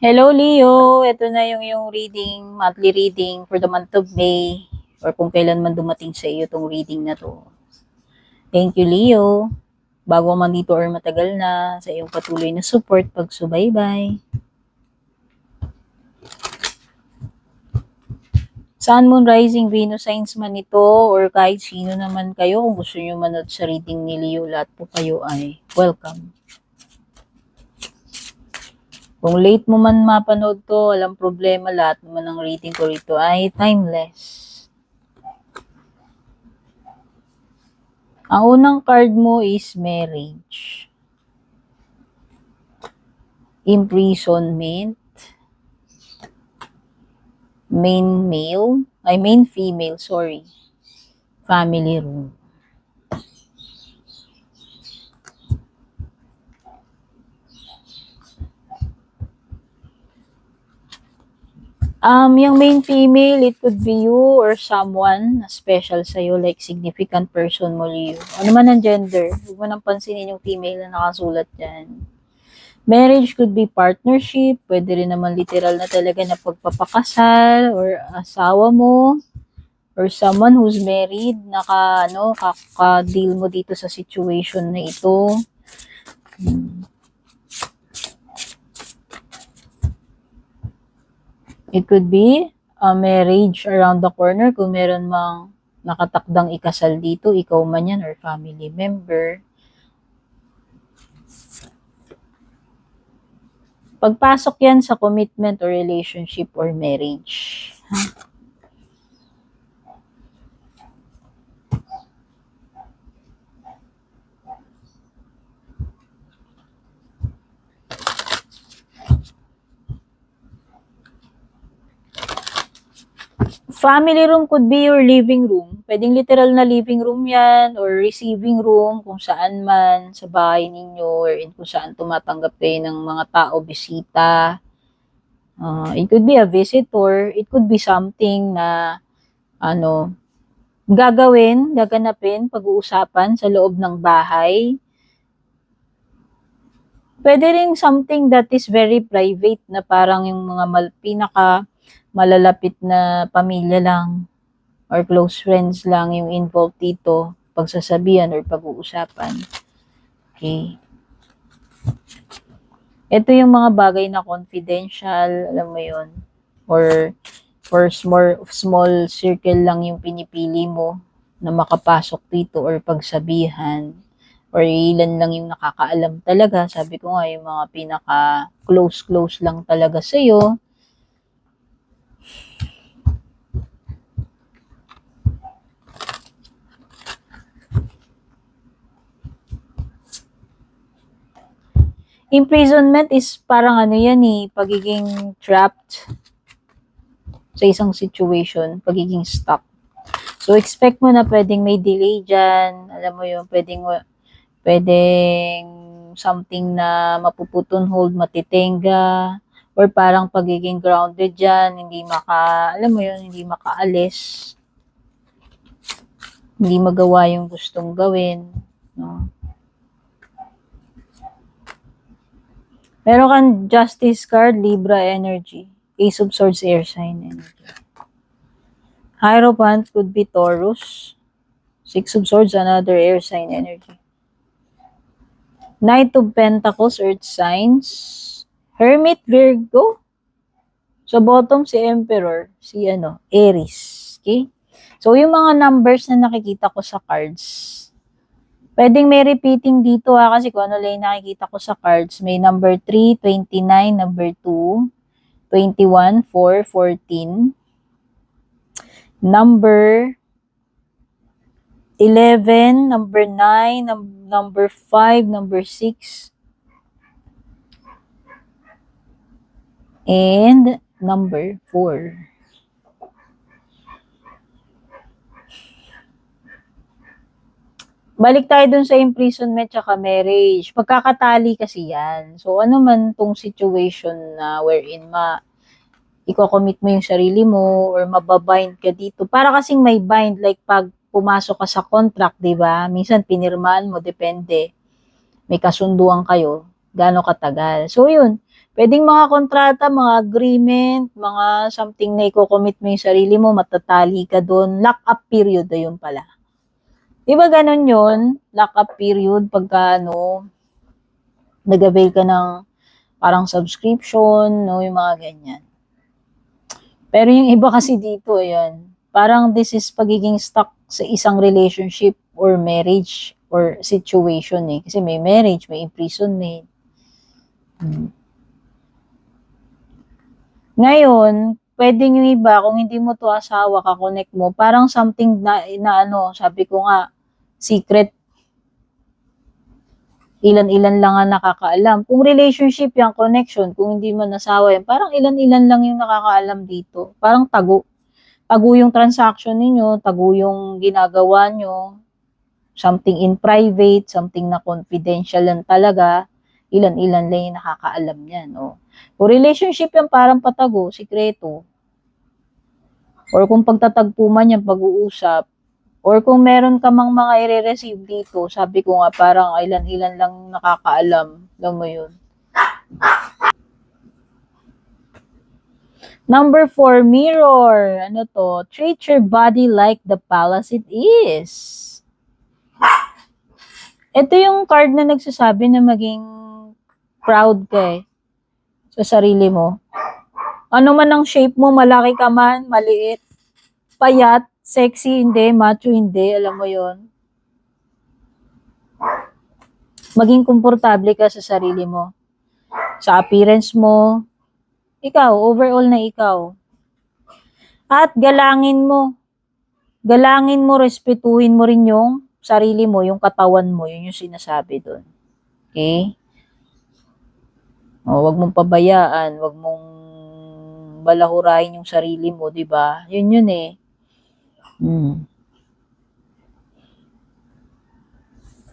Hello Leo, ito na yung reading, monthly reading for the month of May or kung kailan man dumating sa iyo tong reading na to. Thank you Leo, bago man dito or matagal na sa iyong patuloy na support, pagsubaybay. Sun, Moon, Rising, Venus, signs man ito or kahit sino naman kayo, kung gusto nyo manood sa reading ni Leo, lahat po kayo ay welcome. Kung late mo man mapanood to, walang problema, lahat naman ng reading ko rito ay timeless. Ang unang card mo is marriage, imprisonment, main female, family room. Yung main female, it could be you or someone na special sa'yo, like significant person mo, Leo. Ano man ang gender, huwag mo nang pansinin yung female na nakasulat dyan. Marriage could be partnership, pwede rin naman literal na talaga na pagpapakasal or asawa mo or someone who's married, kaka-deal mo dito sa situation na ito. It could be a marriage around the corner kung meron mang nakatakdang ikasal dito, ikaw man yan or family member. Pagpasok yan sa commitment or relationship or marriage. Family room could be your living room. Pwedeng literal na living room yan or receiving room kung saan man sa bahay ninyo or kung saan tumatanggap kayo ng mga tao, bisita. It could be a visitor. It could be something na gaganapin, pag-uusapan sa loob ng bahay. Pwede rin something that is very private na parang yung mga pinaka malalapit na pamilya lang or close friends lang yung involved dito, pagsasabihan or pag-uusapan. Okay. Ito yung mga bagay na confidential, alam mo yun, or small circle lang yung pinipili mo na makapasok dito or pagsabihan, or ilan lang yung nakakaalam talaga. Sabi ko nga, yung mga pinaka close lang talaga sa'yo. Imprisonment is parang pagiging trapped sa isang situation, pagiging stuck. So, expect mo na pwedeng may delay dyan. Alam mo yun, pwedeng something na mapuputon hold, matitenga, or parang pagiging grounded dyan, hindi makaalis. Hindi magawa yung gustong gawin. No? Meron kang Justice card, Libra energy. Ace of Swords, air sign energy. Hierophant could be Taurus. Six of Swords, another air sign energy. Knight of Pentacles, earth signs. Hermit, Virgo. Sa bottom, si Emperor, si Aries. Okay? So, yung mga numbers na nakikita ko sa cards, pwedeng may repeating dito kasi kung ano lang nakikita ko sa cards, may number 3, 29, number 2, 21, 4, 14, number 11, number 9, number 5, number 6, and number 4. Balik tayo dun sa imprisonment tsaka marriage. Pagkakatali kasi yan. So, ano man tong situation na wherein iko-commit mo yung sarili mo or mababind ka dito. Para kasing may bind, like pag pumasok ka sa contract, di ba? Minsan pinirmahan mo, depende. May kasunduan kayo, gaano katagal. So, yun. Pwedeng mga kontrata, mga agreement, mga something na i-commit mo yung sarili mo, matatali ka doon. Lock-up period, ayun pala. Di ba ganun yun? Lock-up period, pagka nag-avail ka ng parang subscription, yung mga ganyan. Pero yung iba kasi dito, ayan, parang this is pagiging stuck sa isang relationship or marriage or situation eh. Kasi may marriage, may imprisonment. Ngayon, pwedeng yung iba, kung hindi mo to asawa, kakonect mo, parang something na sabi ko nga, secret, ilan-ilan lang ang nakakaalam. Kung relationship yung connection, kung hindi mo nasawa yan, parang ilan-ilan lang yung nakakaalam dito. Parang tago. Tago yung transaction ninyo, tago yung ginagawa nyo, something in private, something na confidential lang talaga, ilan-ilan lang yung nakakaalam yan. Oh. Kung relationship yan, parang patago, sikreto. Or kung pagtatagpo man yan, pag-uusap, or kung meron ka mang mga i-receive dito, sabi ko nga parang ilan-ilan lang nakakaalam. Alam mo yun. Number 4, mirror. Ano to? Treat your body like the palace it is. Ito yung card na nagsasabi na maging proud ka sa sarili mo. Ano man ang shape mo, malaki ka man, maliit, payat, sexy, hindi, macho, hindi, alam mo yon. Maging komportable ka sa sarili mo. Sa appearance mo, ikaw, overall na ikaw. At galangin mo, respetuhin mo rin yung sarili mo, yung katawan mo, yun yung sinasabi doon. Okay? O, wag mong pabayaan, wag mong balahurahin yung sarili mo, di ba? Yun eh.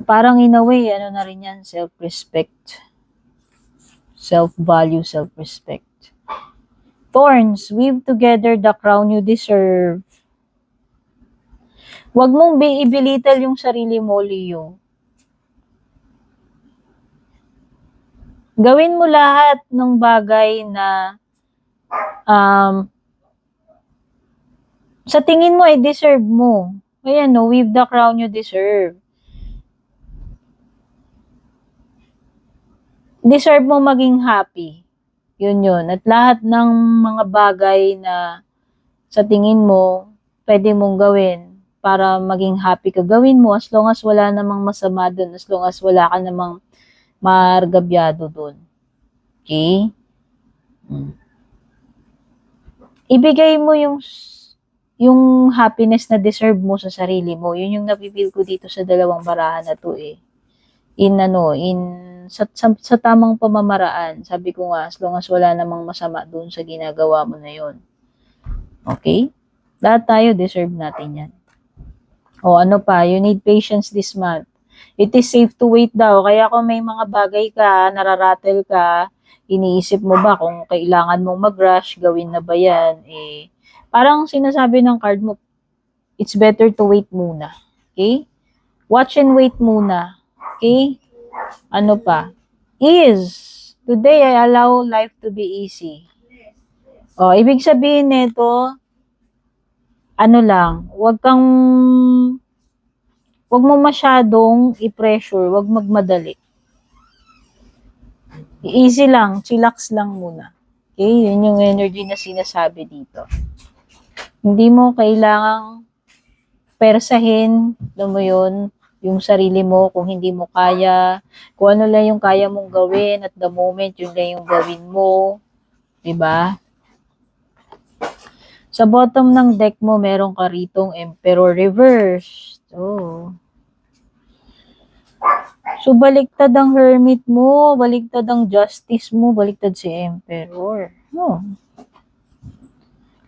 Parang in a way, ano na rin yan, self-respect. Self-value, self-respect. Thorns, weave together the crown you deserve. Huwag mong ibilital yung sarili mo, Leo. Gawin mo lahat ng bagay na sa tingin mo ay deserve mo. Ayan, no, weave the crown you deserve. Deserve mo maging happy. Yun. At lahat ng mga bagay na sa tingin mo, pwede mong gawin para maging happy ka. Gawin mo as long as wala namang masama dun, as long as wala ka namang margabyado dun. Okay? Ibigay mo yung happiness na deserve mo sa sarili mo. Yun yung napipil ko dito sa dalawang barahan na to eh. Sa tamang pamamaraan. Sabi ko nga, as long as wala namang masama doon sa ginagawa mo na yon. Okay? Lahat tayo deserve natin yan. O ano pa, you need patience this month. It is safe to wait daw. Kaya kung may mga bagay ka, nararatel ka, iniisip mo ba kung kailangan mong mag-rush, gawin na ba yan? Eh, parang sinasabi ng card mo, it's better to wait muna. Okay? Watch and wait muna. Okay? Ano pa? Today I allow life to be easy. O, ibig sabihin nito, wag mo masyadong i-pressure, wag magmadali. Easy lang, chillax lang muna. Okay, yun yung energy na sinasabi dito. Hindi mo kailangang persahin, alam mo yun, yung sarili mo kung hindi mo kaya, kung ano lang yung kaya mong gawin at the moment, yun lang yung gawin mo. Diba? Sa bottom ng deck mo, meron ka ritong Emperor reverse. So, baliktad ang Hermit mo, baliktad ang Justice mo, baliktad si Emperor.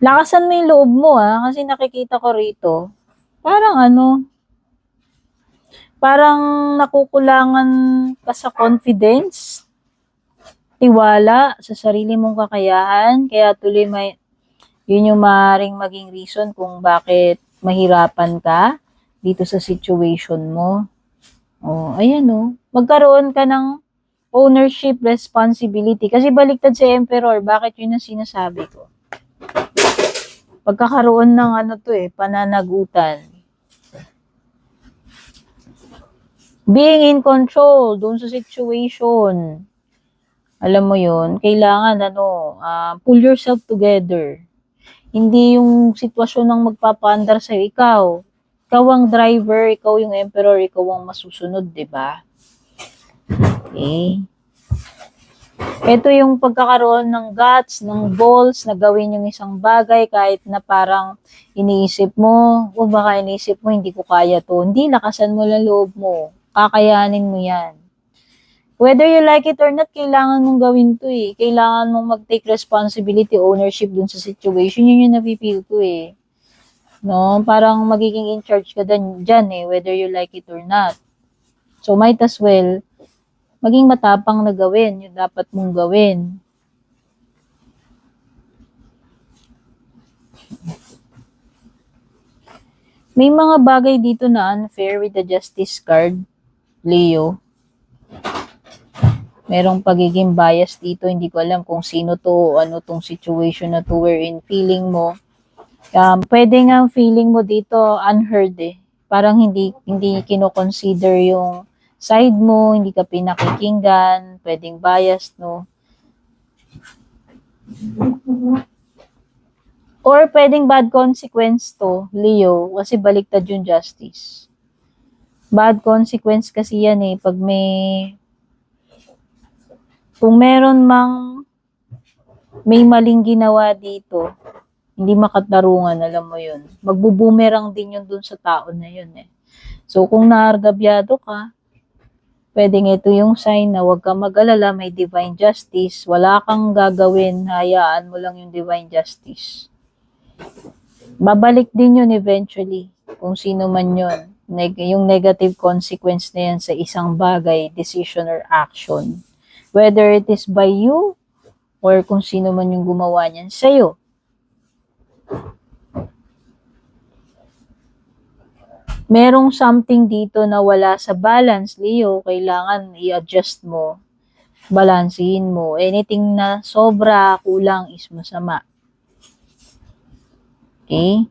Lakasan mo yung loob mo kasi nakikita ko rito, parang nakukulangan ka sa confidence, tiwala sa sarili mong kakayahan, kaya tuloy yun yung maaaring maging reason kung bakit mahirapan ka dito sa situation mo. Ayan magkaroon ka ng ownership, responsibility. Kasi baliktad si Emperor. Bakit yun ang sinasabi ko? Pagkakaroon ng pananagutan. Being in control dun sa situation. Alam mo yun, kailangan pull yourself together. Hindi yung sitwasyon ng magpapaandar sa'yo. Ikaw ang driver, ikaw yung emperor, ikaw ang masusunod, di ba? Okay. Ito yung pagkakaroon ng guts, ng balls, na gawin yung isang bagay kahit na parang iniisip mo, o baka iniisip mo, hindi ko kaya to. Hindi, lakasan mo lang loob mo. Kakayanin mo yan. Whether you like it or not, kailangan mong gawin to eh. Kailangan mong mag-take responsibility, ownership dun sa situation. Yun yung napipil ko eh. No? Parang magiging in charge ka dyan eh, whether you like it or not. So, might as well, maging matapang na gawin yung dapat mong gawin. May mga bagay dito na unfair with the justice card, Leo. Merong pagiging bias dito. Hindi ko alam kung sino to o ano tong situation na to wherein feeling mo. Pwede nga feeling mo dito unheard eh. Parang hindi kino-consider yung side mo, hindi ka pinakikinggan, pwedeng biased, no? Or pwedeng bad consequence to, Leo, kasi baliktad yung justice. Bad consequence kasi yan eh, kung meron may maling ginawa dito, hindi makatarungan, alam mo yun. Magbubumerang din yun dun sa tao na yun eh. So, kung naargabyado ka, pwedeng ito yung sign na huwag kang mag-alala, may divine justice. Wala kang gagawin, hayaan mo lang yung divine justice. Babalik din yun eventually, kung sino man yun. Yung negative consequence na yan sa isang bagay, decision or action. Whether it is by you, or kung sino man yung gumawa niyan sa'yo. Merong something dito na wala sa balance, Leo. Kailangan i-adjust mo. Balansehin mo. Anything na sobra, kulang is masama. Okay?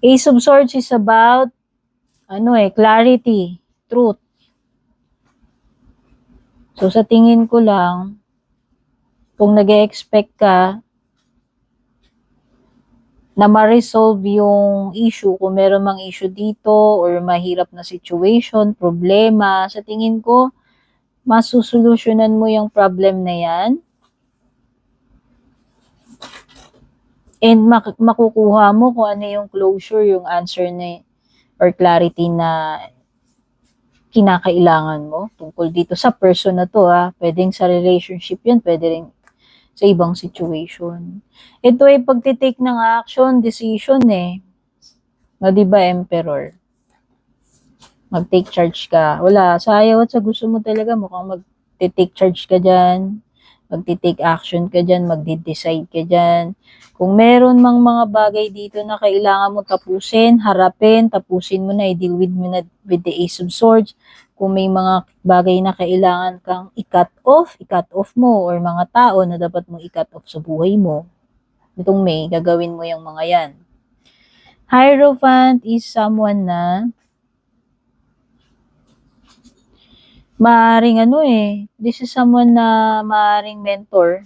Ace of Swords is about clarity, truth. So, sa tingin ko lang, kung nag-expect ka na ma-resolve yung issue, kung meron mang issue dito or mahirap na situation, problema, sa tingin ko, masusolusyonan mo yung problem na yan and makukuha mo kung ano yung closure, yung answer na or clarity na kinakailangan mo tungkol dito sa person na to Pwedeng sa relationship yun, pwede rin sa ibang situation. Ito ay pagtitake ng action, decision eh. No, diba, Emperor? Mag-take charge ka. Wala, sa ayaw at sa gusto mo talaga, mukhang mag-take charge ka dyan, mag-take action ka dyan, mag-decide ka dyan. Kung meron mang mga bagay dito na kailangan mo tapusin, harapin, tapusin mo na, i-deal with mo na with the Ace of Swords. Kung may mga bagay na kailangan kang i-cut off mo, or mga tao na dapat mong i-cut off sa buhay mo. Itong May, gagawin mo yung mga yan. Hierophant is someone na maaring this is someone na maaring mentor,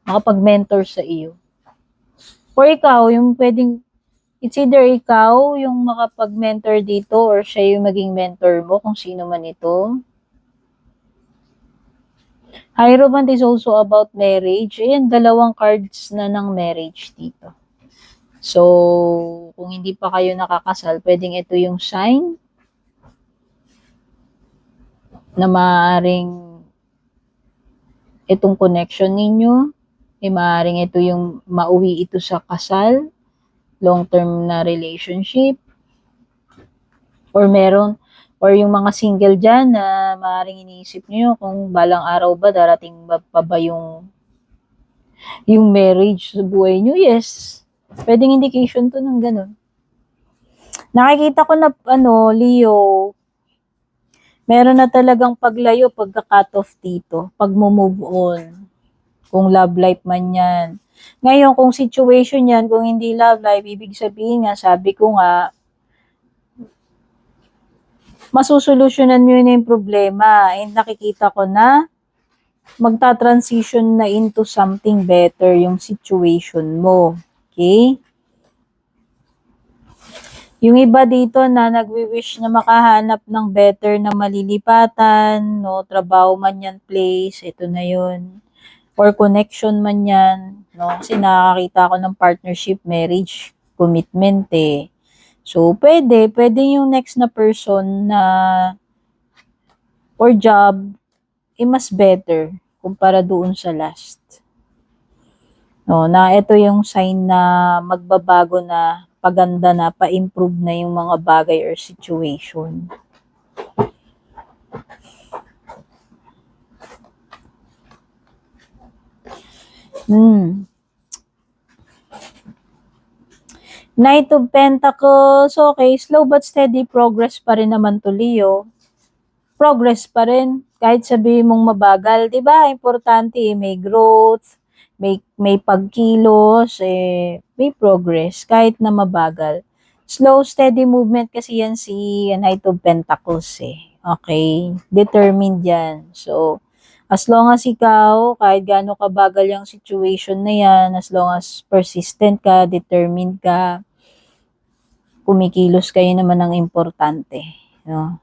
makapag-mentor sa iyo. Or ikaw, yung pwedeng, it's either ikaw yung makapag-mentor dito or siya yung maging mentor mo, kung sino man ito. Hierophant is also about marriage. Ayan, dalawang cards na ng marriage dito. So, kung hindi pa kayo nakakasal, pwedeng ito yung sign na maaaring itong connection ninyo, maaaring ito yung mauwi ito sa kasal, long-term na relationship, or yung mga single dyan na maaaring iniisip nyo kung balang araw ba darating pa ba yung marriage sa buhay nyo. Yes, pwedeng indication to ng ganun. Nakikita ko na, Leo, meron na talagang paglayo, pagka-cut off dito, pag-move on. Kung love life man yan. Ngayon, kung situation yan, kung hindi love life, ibig sabihin nga, sabi ko nga, masusolusyonan nyo na yung problema. And nakikita ko na, magta-transition na into something better yung situation mo. Okay? Yung iba dito na nagwi-wish na makahanap ng better na malilipatan, no, trabaho man yan, place, ito na yun. Or connection man yan, no, kasi nakakita ako ng partnership, marriage, commitment eh. So, pwede yung next na person na or job, mas better kumpara doon sa last. No, na ito yung sign na magbabago na, paganda na, pa-improve na yung mga bagay or situation. Knight of Pentacles, okay, slow but steady progress pa rin naman to, Leo. Progress pa rin, kahit sabihin mong mabagal, di ba? Importante, may growth, may pagkilos, may progress, kahit na mabagal. Slow, steady movement kasi yan si Knight of Pentacles eh. Okay? Determined yan. So, as long as ikaw, kahit gaano kabagal yung situation na yan, as long as persistent ka, determined ka, kumikilos kayo naman ng importante, no?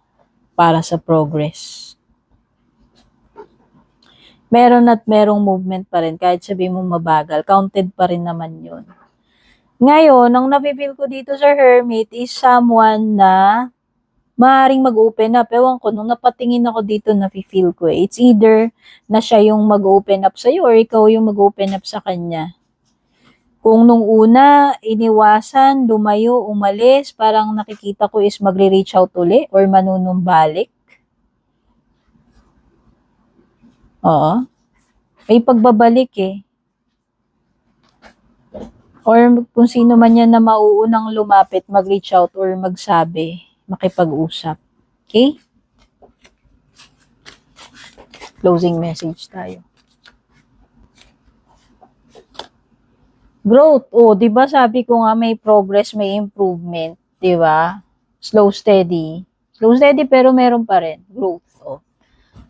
Para sa progress. Meron at merong movement pa rin, kahit sabi mo mabagal, counted pa rin naman yun. Ngayon, ang napipil ko dito sa Hermit is someone na maaaring mag-open up. Ewan ko, nung napatingin ako dito, napipil ko eh. It's either na siya yung mag-open up sa'yo or ikaw yung mag-open up sa kanya. Kung nung una, iniwasan, lumayo, umalis, parang nakikita ko is magre-reach out uli or manunumbalik. Oo. May pagbabalik eh. Or kung sino man yan na mauunang lumapit, mag-reach out or magsabi, makipag-usap. Okay? Closing message tayo. Growth. Oh, 'di ba sabi ko nga may progress, may improvement, 'di ba? Slow steady. Slow steady pero meron pa rin growth. Oh.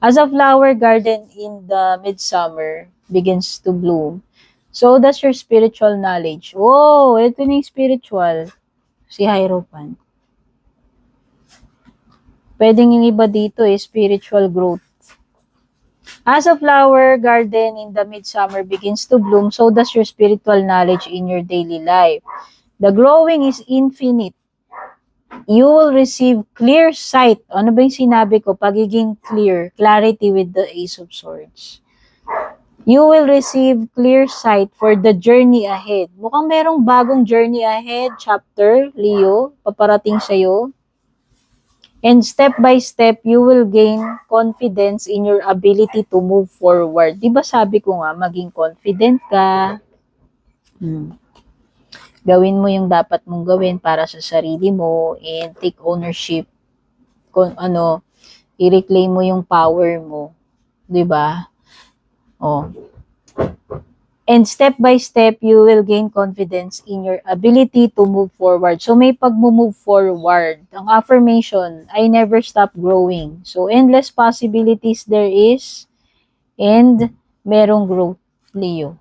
As a flower garden in the midsummer begins to bloom. So that's your spiritual knowledge. Oh, ito na yung spiritual. Si Hierophant. Pwedeng yung iba dito spiritual growth. As a flower garden in the midsummer begins to bloom, so does your spiritual knowledge in your daily life. The growing is infinite. You will receive clear sight. Ano ba yung sinabi ko? Pagiging clear. Clarity with the Ace of Swords. You will receive clear sight for the journey ahead. Mukhang merong bagong journey ahead, chapter, Leo, paparating sa'yo. And step by step, you will gain confidence in your ability to move forward. Diba sabi ko nga, maging confident ka. Gawin mo yung dapat mong gawin para sa sarili mo and take ownership. I-reclaim mo yung power mo. Diba? Oh. And step by step, you will gain confidence in your ability to move forward. So, may pag-move forward. Ang affirmation, I never stop growing. So, endless possibilities there is and merong growth, Leo.